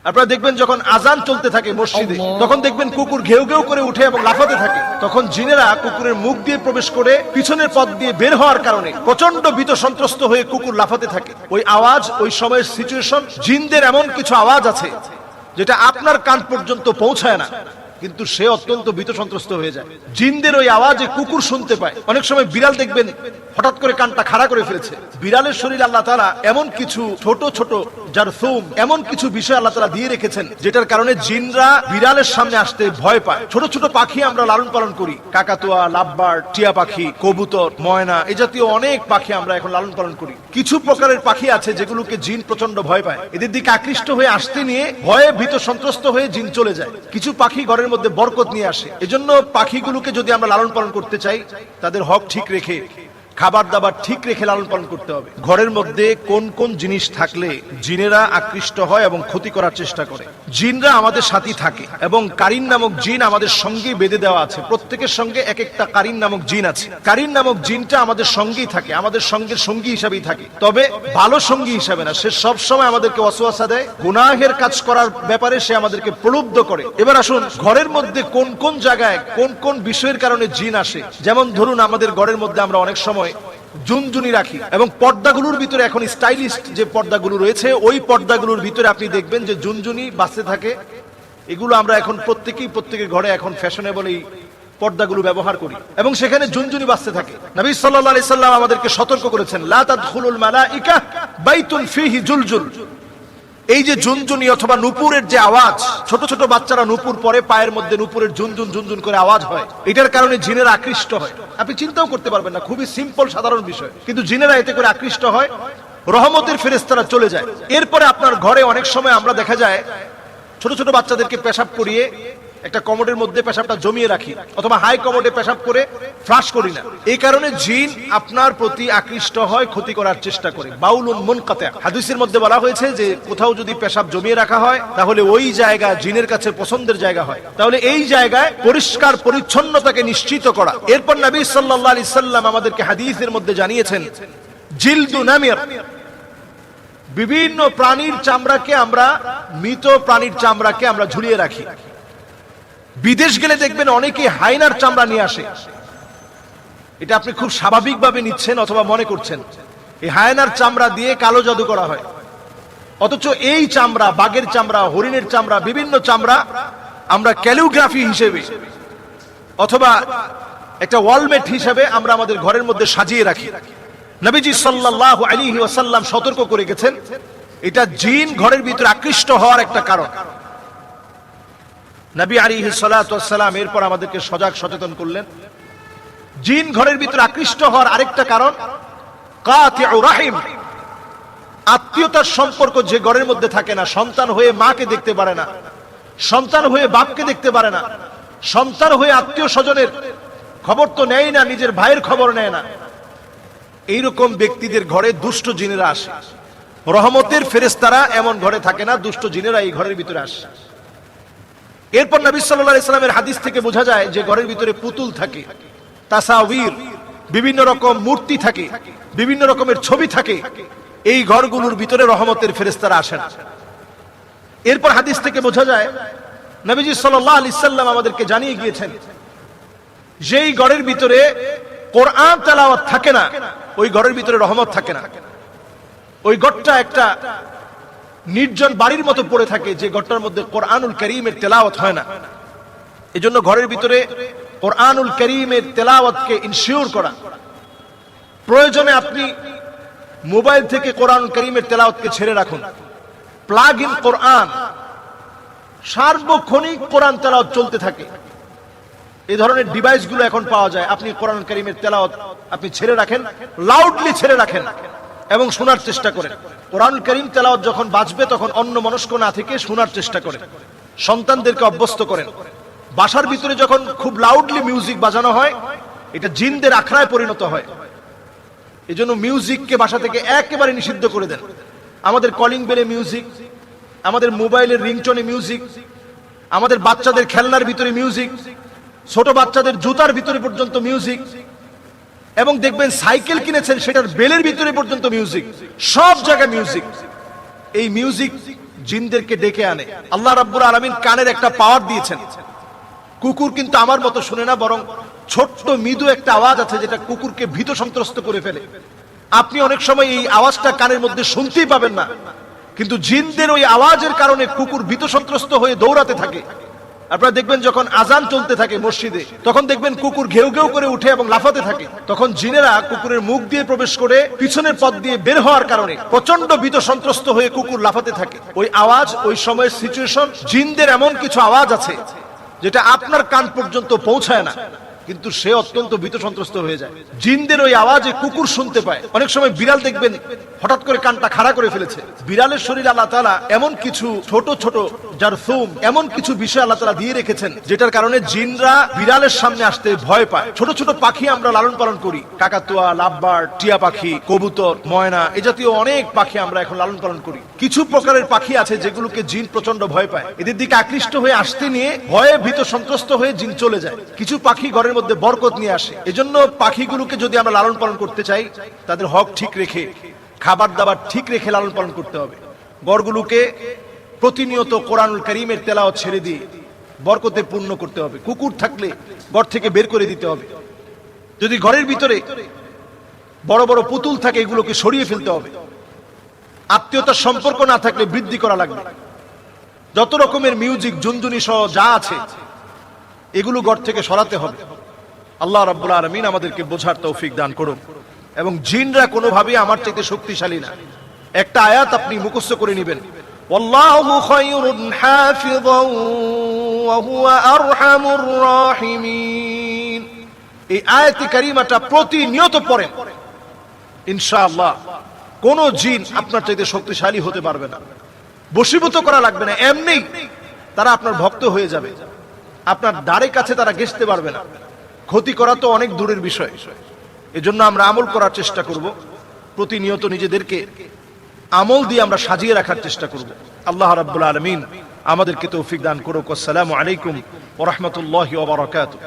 আপনারা দেখবেন যখন আজান চলতে থাকে মসজিদে, তখন দেখবেন কুকুর ঘেউ ঘেউ করে উঠে এবং লাফাতে থাকে। তখন জিনেরা কুকুরের মুখ দিয়ে প্রবেশ করে পিছনের পথ দিয়ে বের হওয়ার কারণে প্রচন্ড ভীত সন্ত্রস্ত হয়ে কুকুর লাফাতে থাকে। ওই আওয়াজ, ওই সময়ের সিচুয়েশন, জিনদের এমন কিছু আওয়াজ আছে যেটা আপনার কান পর্যন্ত পৌঁছায় না, কিন্তু সে অত্যন্ত ভীত সন্ত্রস্ত হয়ে যায়। জিনদের ওই আওয়াজে কুকুর শুনতে পায়। অনেক সময় বিড়াল দেখবেন হঠাৎ করে কানটা খাড়া করে ফেলেছে। বিড়ালের শরীর আল্লাহ তাআলা এমন কিছু ছোট ছোট জারথুম, এমন কিছু বিষয় আল্লাহ তাআলা দিয়ে রেখেছেন যেটার কারণে জিনরা বিড়ালের সামনে আসতে ভয় পায়। ছোট ছোট পাখি আমরা লালন পালন করি, কাকাতুয়া, লাভবার্ড, টিয়া পাখি, কবুতর, ময়না, এই জাতীয় অনেক পাখি আমরা এখন লালন পালন করি। কিছু প্রকারের পাখি আছে যেগুলোকে জিন প্রচন্ড ভয় পায়, এদের দিকে আকৃষ্ট হয়ে আসতে নিয়ে ভয়ে ভীত সন্ত্রস্ত হয়ে জিন চলে যায়। কিছু পাখি ঘরের মধ্যে বরকত নিয়ে আসে। এজন্য পাখিগুলোকে যদি আমরা লালন পালন করতে চাই, তাদের হক ঠিক রেখে, খাবার দাবার ঠিক রেখে লালন পালন করতে হবে। ঘরের মধ্যে কোন কোন জিনিস থাকলে জিনেরা আকৃষ্ট হয় এবং ক্ষতি করার চেষ্টা করে। জিনরা আমাদের সাথী থাকে এবং কারিন নামক জিন আমাদের সঙ্গে বেঁধে দেওয়া আছে। প্রত্যেকের সঙ্গে এক একটা কারিন নামক জিন আছে। কারিন নামক জিনটা আমাদের সঙ্গেই থাকে, আমাদের সঙ্গের সঙ্গী হিসাবেই থাকে, তবে ভালো সঙ্গী হিসাবে না। সে সব সময় আমাদেরকে ওয়াসওয়াসা দেয়, গুনাহের কাজ করার ব্যাপারে সে আমাদেরকে প্রলুব্ধ করে। এবার আসুন, ঘরের মধ্যে কোন কোন জায়গায় কোন কোন বিষয়ের কারণে জিন আসে। যেমন ধরুন, আমাদের ঘরের মধ্যে আমরা অনেক সময় জুনজুনি রাখি এবং পর্দাগুলোর ভিতরে এখন স্টাইলিস্ট যে পর্দাগুলো রয়েছে, ওই পর্দাগুলোর ভিতরে আপনি দেখবেন যে জুনজুনি বাজতে থাকে। এগুলো আমরা এখন প্রত্যেকের ঘরে এখন ফ্যাশনেবল এই পর্দাগুলো ব্যবহার করি এবং সেখানে জুনজুনি বাজতে থাকে। নবী সাল্লাল্লাহু আলাইহি সাল্লাম আমাদেরকে সতর্ক করেছেন, লা তাদখুলুল মালাইকা বাইতুন ফিহি জুলজুল। এই যে জুনজুনি অথবা নুপুরের যে আওয়াজ, ছোট ছোট বাচ্চারা নুপুর পরে, পায়ের মধ্যে নুপুরের ঝুনঝুন ঝুনঝুন করে আওয়াজ হয়, এটার কারণে জিনেরা আকৃষ্ট হয়। আপনি চিন্তাও করতে পারবেন না, খুবই সিম্পল সাধারণ বিষয়, কিন্তু জিনেরা এতে করে আকৃষ্ট হয়, রহমতের ফেরেশতারা চলে যায়। এরপরে আপনার ঘরে অনেক সময় আমরা দেখা যায় ছোট ছোট বাচ্চাদেরকে পেশাব করিয়ে একটা কমোডের মধ্যে পেশাবটা জমিয়ে রাখি, অথবা হাই কমোডে পেশাব করে ফ্লাশ করি না। এই কারণে জিন আপনার প্রতি আকৃষ্ট হয়, ক্ষতি করার চেষ্টা করে। বাউলুন মুনকাতি। হাদিসের মধ্যে বলা হয়েছে যে কোথাও যদি পেশাব জমিয়ে রাখা হয়, তাহলে ওই জায়গা জিনের কাছে পছন্দের জায়গা হয়। তাহলে এই জায়গায় পরিষ্কার পরিচ্ছন্নতাকে নিশ্চিত করা। এরপর নবী সাল্লাল্লাহু আলাইহি সাল্লাম আমাদেরকে হাদিসের মধ্যে জানিয়েছেন, জিলদু নামির, বিভিন্ন প্রাণীর চামড়াকে আমরা, মৃত প্রাণীর চামড়াকে আমরা ঝুলিয়ে রাখি। বিদেশ গেলে দেখবেন অনেকে হায়নার চামড়া নিয়ে আসে। এটা আপনি খুব স্বাভাবিকভাবে নিচ্ছেন অথবা মনে করছেন এই হায়নার চামড়া দিয়ে কালো জাদু করা হয়, অথচ এই চামড়া, বাঘের চামড়া, হরিণের চামড়া, বিভিন্ন চামড়া আমরা ক্যালিগ্রাফি হিসেবে অথবা একটা ওয়ালমেট হিসেবে আমরা আমাদের ঘরের মধ্যে সাজিয়ে রাখি। নবীজি সাল্লাল্লাহু আলাইহি ওয়াসাল্লাম সতর্ক করে গেছেন, এটা জিন ঘরের ভিতরে আকৃষ্ট হওয়ার একটা কারণ। নবী আলাইহিস সালাতু ওয়াস সালাম এরপর আমাদেরকে সজাগ সচেতন করলেন, জিন ঘরের ভিতরে আকৃষ্ট হওয়ার আরেকটা কারণ কাতিউ রাহিম, আত্মীয়তার সম্পর্ক যে ঘরের মধ্যে থাকে না, সন্তান হয়ে মাকে দেখতে পারে না, সন্তান হয়ে বাপকে দেখতে পারে না, সন্তান হয়ে আত্মীয় স্বজনের খবর তো নেয় না, নিজের ভাইয়ের খবর নেয় না, এইরকম ব্যক্তিদের ঘরে দুষ্ট জিনেরা আসে। রহমতের ফেরেশতারা এমন ঘরে থাকে না, দুষ্ট জিনেরা এই ঘরের ভিতরে আসে। এরপর নবী সাল্লাল্লাহু আলাইহি সাল্লামের হাদিস থেকে বোঝা যায় যে ঘরের ভিতরে পুতুল থাকে, তাসাউর, বিভিন্ন রকম মূর্তি থাকে, বিভিন্ন রকমের ছবি থাকে, এই ঘরগুলোর ভিতরে রহমতের ফেরেশতারা আসেন। এরপর হাদিস থেকে বোঝা যায় নবীজি সাল্লাল্লাহু আলাইহি সাল্লাম আমাদেরকে জানিয়ে গিয়েছেন, যেই ঘরের ভিতরে কোরআন তেলাওয়াত থাকে না, ওই ঘরের ভিতরে রহমত থাকে না। ওই ঘরটা একটা নির্জন বাড়ির মতো পড়ে থাকে, যে ঘরটার মধ্যে কোরআনুল কারীমের তেলাওয়াত হয় না। এজন্য ঘরের ভিতরে কোরআনুল কারীমের তেলাওয়াতকে ইনশিওর করা। প্রয়োজনে আপনি মোবাইল থেকে কোরআনুল কারীমের তেলাওয়াতকে ছেড়ে রাখুন, প্লাগ ইন কোরআন, সার্বক্ষণিক কোরআন তেলাওয়াত চলতে থাকে। এই ধরনের ডিভাইসগুলো এখন পাওয়া যায়। আপনি কোরআনুল কারীমের তেলাওয়াত আপনি ছেড়ে রাখেন, লাউডলি ছেড়ে রাখেন এবং শোনার চেষ্টা করেন। কোরআনুল কারীম তেলাওয়াত যখন বাজবে তখন অন্যমনস্ক না থেকে শোনার চেষ্টা করেন। সন্তানদেরকে অভ্যস্ত করেন। বাসার ভিতরে যখন খুব লাউডলি মিউজিক বাজানো হয়, এটা জিনদের আখড়ায় পরিণত হয়। এজন্য মিউজিককে বাসা থেকে একেবারে নিষিদ্ধ করে দেন। আমাদের কলিং বেলে মিউজিক, আমাদের মোবাইলের রিংটোনে মিউজিক, আমাদের বাচ্চাদের খেলনার ভিতরে মিউজিক, ছোট বাচ্চাদের জুতার ভিতরে পর্যন্ত মিউজিক, এবং দেখবেন সাইকেল কিনেছেন সেটার বেলের ভিতরে পর্যন্ত মিউজিক, সব জায়গায় মিউজিক। এই মিউজিক জিনদেরকে ডেকে আনে। আল্লাহ রাব্বুল আলামিন কানের একটা পাওয়ার দিয়েছেন। কুকুর কিন্তু আমার মতো শুনে না, বরং ছোট্ট মৃদু একটা আওয়াজ আছে যেটা কুকুরকে ভীত সন্ত্রস্ত করে ফেলে। আপনি অনেক সময় এই আওয়াজটা কানের মধ্যে শুনতেই পাবেন না, কিন্তু জিনদের ওই আওয়াজের কারণে কুকুর ভীত সন্ত্রস্ত হয়ে দৌড়াতে থাকে। আপনারা দেখবেন যখন আজান চলতে থাকে মসজিদে, তখন দেখবেন কুকুর ঘেউ ঘেউ করে উঠে এবং লাফাতে থাকে। তখন জিনেরা কুকুরের মুখ দিয়ে প্রবেশ করে পিছনের পথ দিয়ে বের হওয়ার কারণে প্রচন্ড ভীত সন্ত্রস্ত হয়ে কুকুর লাফাতে থাকে। ওই আওয়াজ, ওই সময়ের সিচুয়েশন, জিনদের এমন কিছু আওয়াজ আছে যেটা আপনার কান পর্যন্ত পৌঁছায় না, কিন্তু সে অত্যন্ত ভীত সন্ত্রস্ত হয়ে যায়। জিনদের ওই আওয়াজে কুকুর শুনতে পায়। অনেক সময় বিড়াল দেখবেন হঠাৎ করে কানটা খাড়া করে ফেলেছে। বিড়ালের শরীরে আল্লাহ তাআলা এমন কিছু ছোট ছোট জারথুম, এমন কিছু বিষয় আল্লাহ তাআলা দিয়ে রেখেছেন যেটার কারণে জিনরা বিড়ালের সামনে আসতে ভয় পায়। ছোট ছোট পাখি আমরা লালন পালন করি, কাকাতুয়া, লাভবার্ড, টিয়া পাখি, কবুতর, ময়না, এ জাতীয় অনেক পাখি আমরা এখন লালন পালন করি। কিছু প্রকারের পাখি আছে যেগুলোকে জিন প্রচন্ড ভয় পায়, এদের দিকে আকৃষ্ট হয়ে আসতে নিয়ে ভয়ে ভীত সন্ত্রস্ত হয়ে জিন চলে যায়। কিছু পাখি ঘরের মধ্যে বরকত নিয়ে আসে। এজন্য পাখিগুলোকে যদি আমরা লালন পালন করতে চাই, তাদের হক ঠিক রেখে, খাবার দাবার ঠিক রেখে লালন পালন করতে হবে। গরগুলোকে প্রতিনিয়ত কোরআনুল কারীমের তেলাওয়াত ছেড়ে দিয়ে বরকতে পূর্ণ করতে হবে। কুকুর থাকলে ঘর থেকে বের করে দিতে হবে। যদি ঘরের ভিতরে বড় বড় পুতুল থাকে, এগুলোকে সরিয়ে ফেলতে হবে। আত্মীয়তার সম্পর্ক না থাকলে বৃদ্ধি করা লাগবে। যত রকমের মিউজিক, জুনজুনি সহ যা আছে এগুলো ঘর থেকে সরাতে হবে। আল্লাহ রাব্বুল আলামিন আমাদেরকে বোঝার তৌফিক দান করুন। এবং জিনরা কোনোভাবেই আমার চাইতে শক্তিশালী না। একটা আয়াত আপনি মুখস্থ করে নেবেন, ওয়াল্লাহু খায়রুন হাফিযান ওয়া হুয়া আরহামুর রাহিমিন। এই আয়াতে কারিমাটা প্রতিনিয়ত পড়েন, ইনশাআল্লাহ কোন জিন আপনার চাইতে শক্তিশালী হতে পারবে না। বশীভূত করা লাগবে না, এমনি তারা আপনার ভক্ত হয়ে যাবে। আপনার দ্বারে কাছে তারা ঘেঁষতে পারবে না। ক্ষতি করা তো অনেক দূরের বিষয়। এজন্য আমরা আমল করার চেষ্টা করব। প্রতিনিয়ত নিজেদেরকে আমল দিয়ে আমরা সাজিয়ে রাখার চেষ্টা করব। আল্লাহ রাব্বুল আলামিন আমাদেরকে তৌফিক দান করুক। আসসালামু আলাইকুম ওয়া রাহমাতুল্লাহি ওয়া বারাকাতুহু।